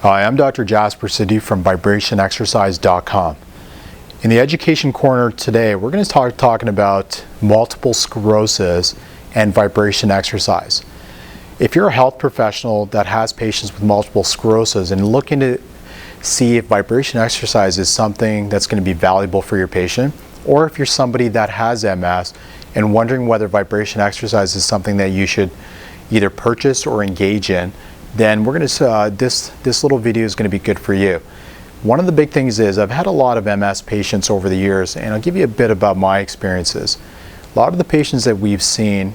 Hi, I'm Dr. Jasper Sidhu from VibrationExercise.com. In the Education Corner today, we're going to start talking about multiple sclerosis and vibration exercise. If you're a health professional that has patients with multiple sclerosis and looking to see if vibration exercise is something that's going to be valuable for your patient, or if you're somebody that has MS and wondering whether vibration exercise is something that you should either purchase or engage in, then we're going to this little video is going to be good for you. One of the big things is I've had a lot of MS patients over the years, and I'll give you a bit about my experiences. A lot of the patients that we've seen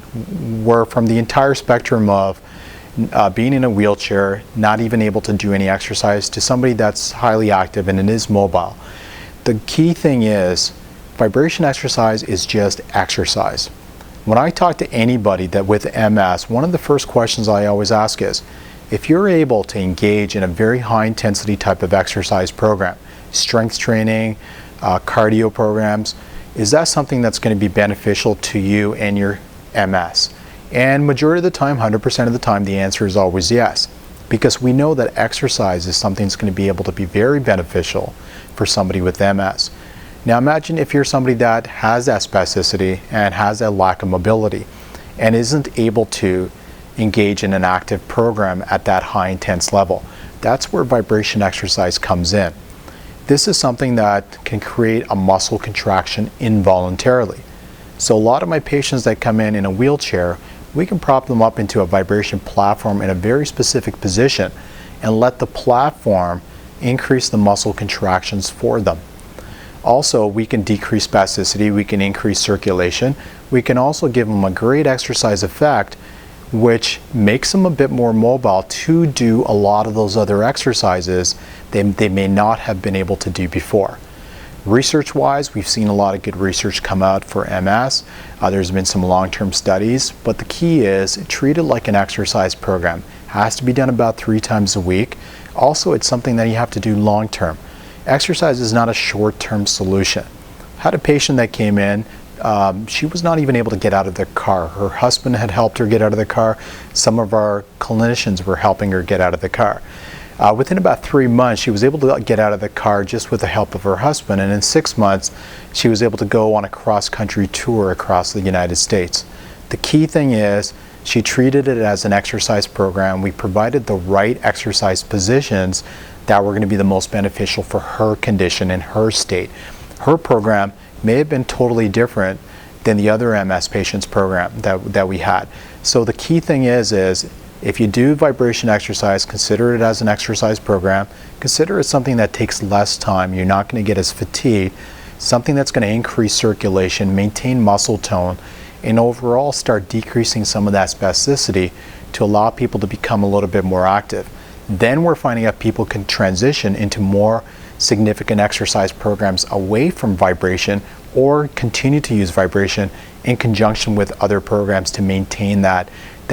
were from the entire spectrum of being in a wheelchair, not even able to do any exercise, to somebody that's highly active and it is mobile. The key thing is vibration exercise is just exercise. When I talk to anybody that with MS, one of the first questions I always ask is, if you're able to engage in a very high intensity type of exercise program, strength training, cardio programs, is that something that's going to be beneficial to you and your MS? And majority of the time, 100% of the time, the answer is always yes. Because we know that exercise is something that's going to be able to be very beneficial for somebody with MS. Now imagine if you're somebody that has that spasticity and has that lack of mobility and isn't able to engage in an active program at that high intense level. That's where vibration exercise comes in. This is something that can create a muscle contraction involuntarily. So a lot of my patients that come in a wheelchair, we can prop them up into a vibration platform in a very specific position and let the platform increase the muscle contractions for them. Also, we can decrease spasticity, we can increase circulation, we can also give them a great exercise effect which makes them a bit more mobile to do a lot of those other exercises they may not have been able to do before. Research-wise, we've seen a lot of good research come out for MS. There's been some long-term studies, but the key is treat it like an exercise program. It has to be done about 3 times a week. Also, it's something that you have to do long-term. Exercise is not a short-term solution. I had a patient that came in. She was not even able to get out of the car. Her husband had helped her get out of the car. Some of our clinicians were helping her get out of the car. Within about 3 months, she was able to get out of the car just with the help of her husband, and in 6 months, she was able to go on a cross-country tour across the United States. The key thing is she treated it as an exercise program. We provided the right exercise positions that were going to be the most beneficial for her condition and her state. Her program may have been totally different than the other MS patients program that we had. So the key thing is if you do vibration exercise, consider it as an exercise program. Consider it something that takes less time. You're not going to get as fatigued. Something that's going to increase circulation, maintain muscle tone, and overall start decreasing some of that spasticity to allow people to become a little bit more active. Then we're finding out people can transition into more significant exercise programs away from vibration or continue to use vibration in conjunction with other programs to maintain that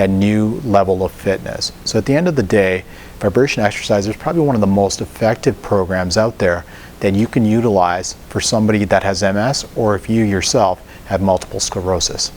new level of fitness. So at the end of the day, vibration exercise is probably one of the most effective programs out there that you can utilize for somebody that has MS or if you yourself have multiple sclerosis.